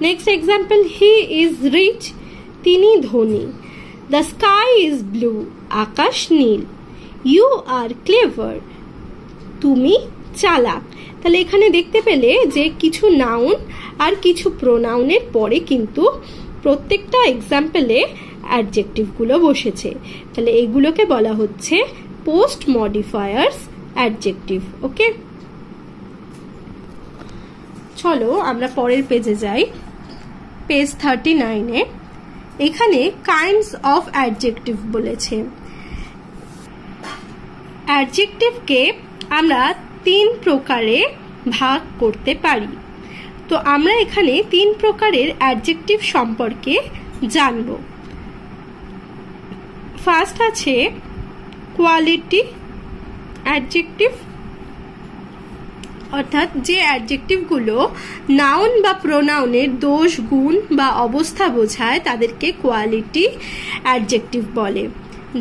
Next example, he is rich, তিনি ধনী। The sky is blue, আকাশ নীল। ইউ আর ক্লেভার, তুমি চালাক। তাহলে এখানে দেখতে পেলে যে কিছু নাউন আর কিছু প্রোনাউনের পরে কিন্তু প্রত্যেকটা এক্সাম্পলে অ্যাডজেক্টিভগুলো বসেছে। তাহলে এগুলোকে বলা হচ্ছে পোস্ট মডিফায়ার্স অ্যাডজেক্টিভ। ওকে, চলো আমরা পরের পেজে যাই, পেজ 39-এ। এখানে কাইন্ডস অফ অ্যাডজেক্টিভ বলেছে। অ্যাডজেক্টিভকে আমরা 3 প্রকারে ভাগ করতে পারি। তো আমরা এখানে 3 প্রকারের অ্যাডজেক্টিভ সম্পর্কে জানব। ফার্স্ট আছে কোয়ালিটি অ্যাডজেক্টিভ, অর্থাৎ যে অ্যাডজেক্টিভগুলো নাউন বা প্রোনাউনের দোষ, গুণ বা অবস্থা বোঝায় তাদেরকে কোয়ালিটি অ্যাডজেক্টিভ বলে।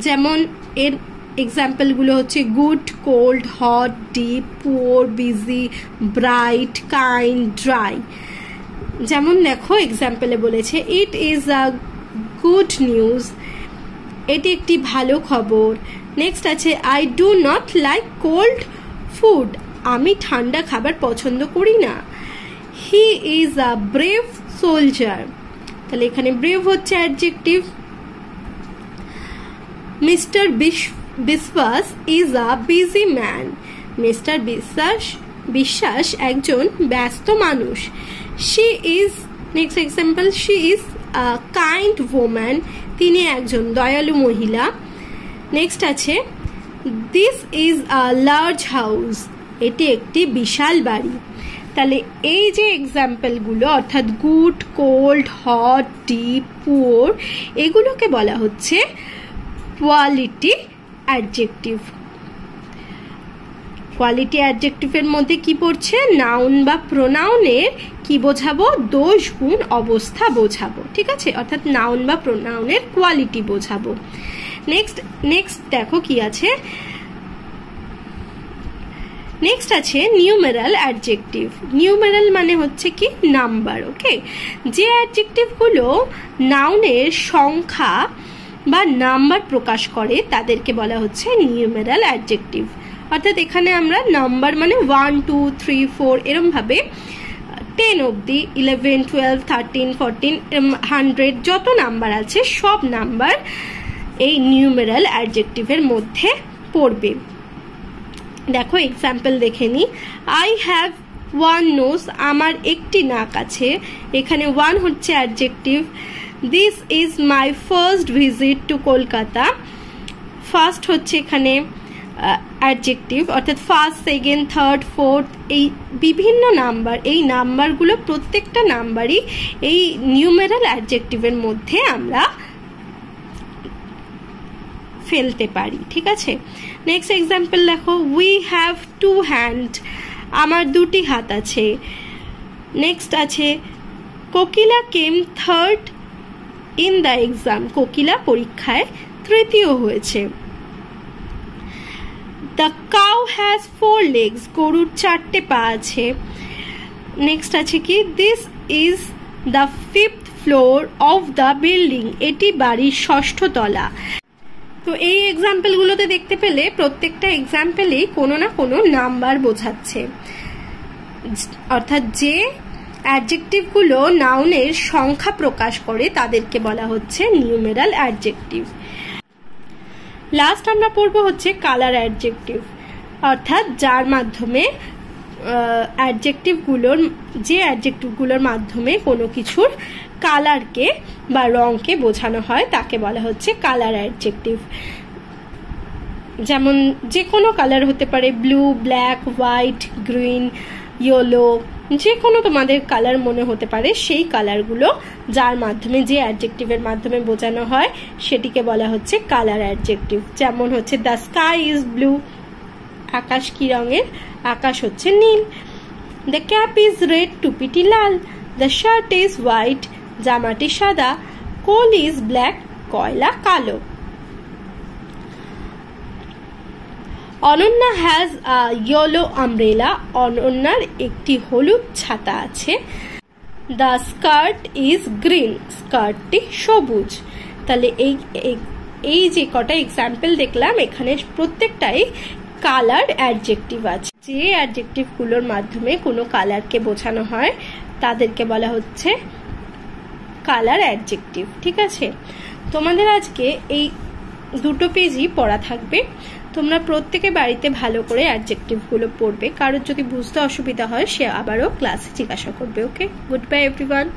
যেমন এর এক্সাম্পলগুলো হচ্ছে good, cold, hot, deep, poor, busy, bright, kind, dry. যেমন দেখো এক্সাম্পলে বলেছে it is a good news, এটি একটি ভালো খবর। নেক্সট আছে I do not like cold food, আমি ঠান্ডা খাবার পছন্দ করি না। He is a brave soldier, তাহলে এখানে ব্রেভ হচ্ছে অ্যাডজেক্টিভ। মিস্টার বিশ্বাস is a busy man, mister বিশ্বাস একজন ব্যস্ত মানুষ। She is, next example, she is a kind woman, তিনি একজন দয়ালু মহিলা। নেক্সট আছে this is a large house, এটি একটি বিশাল বাড়ি। তাহলে এই যে এক্সাম্পলগুলো অর্থাৎ good, cold, hot, deep, poor, এগুলোকে বলা হচ্ছে কোয়ালিটি অ্যাডজেক্টিভ। কোয়ালিটি অ্যাডজেক্টিভের মধ্যে কি পড়ছে? নাউন বা প্রোনাউনের কি বোঝাবো? দোষ, গুণ, অবস্থা বোঝাবো। ঠিক আছে, অর্থাৎ নাউন বা প্রোনাউনের কোয়ালিটি বোঝাবো। নেক্সট দেখো কি আছে, নেক্সট আছে নিউমেরাল অ্যাডজেক্টিভ। নিউমেরাল মানে হচ্ছে কি নাম্বার। ওকে, যে অ্যাডজেক্টিভগুলো নাউনের সংখ্যা বা নাম্বার প্রকাশ করে তাদেরকে বলা হচ্ছে নিউমেরাল অ্যাডজেক্টিভ। অর্থাৎ এখানে আমরা নাম্বার মানে 1, 2, 3, 4 এরম ভাবে 10 অবধি 11, 12, 13, 14, 100 যত নাম্বার আছে সব নাম্বার এই নিউমেরাল অ্যাডজেক্টিভের মধ্যে পড়বে। দেখো এক্সাম্পল দেখে নি, আই হ্যাভ 1 নোজ, আমার একটি নাক আছে। এখানে 1 হচ্ছে adjective. This is my first visit to Kolkata, first হচ্ছে এখানে অ্যাডজেক্টিভ, অর্থাৎ ফার্স্ট, সেকেন্ড, থার্ড, ফোর্থ, এই বিভিন্ন নাম্বার, এই নাম্বারগুলো প্রত্যেকটা নাম্বারই এই নিউমেরাল অ্যাডজেক্টিভের মধ্যে আমরা ফেলতে পারি। ঠিক আছে, নেক্সট এক্সাম্পল দেখো, উই হ্যাভ 2 হ্যান্ড, আমার 2টি হাত আছে। নেক্সট আছে কোকিলা কেম থার্ড ইন দ্য এক্সাম, কোকিলা পরীক্ষায় তৃতীয় হয়েছে। দ্য কাউ হ্যাজ 4 legs, গরুর 4টে পা আছে। নেক্সট আছে কি, this is the 5th floor of the building, এটি বাড়ির 6ষ্ঠ তলা। তো এই এক্সাম্পলগুলোতে দেখতে পেলে প্রত্যেকটা এক্সাম্পলেই কোনো না কোনো নাম্বার বোঝাচ্ছে, অর্থাৎ যে অ্যাডজেক্টিভগুলো নাউনের সংখ্যা প্রকাশ করে তাদেরকে বলা হচ্ছে নিউমেরাল অ্যাডজেক্টিভ। লাস্ট আমরা পড়বো হচ্ছে কালার অ্যাডজেক্টিভ, অর্থাৎ যার মাধ্যমে যে অ্যাডজেক্টিভগুলোর মাধ্যমে কোনো কিছুর কালারকে বা রঙকে বোঝানো হয় তাকে বলা হচ্ছে কালার অ্যাডজেক্টিভ। যেমন যে কোনো কালার হতে পারে, blue, black, white, green, yellow, যে কোনো তোমাদের কালার মনে হতে পারে, সেই কালারগুলো যার মাধ্যমে, যে অ্যাডজেক্টিভের মাধ্যমে বোঝানো হয় সেটিকে বলা হচ্ছে কালার অ্যাডজেক্টিভ। যেমন হচ্ছে দ্য স্কাই ইজ ব্লু, আকাশ কি রঙের? আকাশ হচ্ছে নীল। দ্য ক্যাপ ইজ রেড, টুপিটি লাল। দ্য শার্ট ইজ হোয়াইট, জামাটি সাদা। কোল ইজ ব্ল্যাক, কয়লা কালো। Ananya has a yellow umbrella, অনন্যার একটি হলুদ ছাতা আছে। দ্য স্কার্ট ইজ গ্রিন, স্কার্টটি সবুজ। তাহলে এই যে কটা এক্সাম্পল দেখলাম এখানে প্রত্যেকটাই কালার অ্যাডজেক্টিভ আছে। যে অ্যাডজেক্টিভ গুলোর মাধ্যমে কোনো কালারকে বোঝানো হয় তাদেরকে বলা হচ্ছে কালার অ্যাডজেক্টিভ। ঠিক আছে, তোমাদের আজকে এই দুটো পেজই পড়া থাকবে। তোমরা প্রত্যেকে বাড়িতে ভালো করে অ্যাডজেক্টিভ গুলো পড়বে। কারোর যদি বুঝতে অসুবিধা হয় সে আবারও ক্লাসে জিজ্ঞাসা করবে। ওকে, গুড বাই এভরিওয়ান।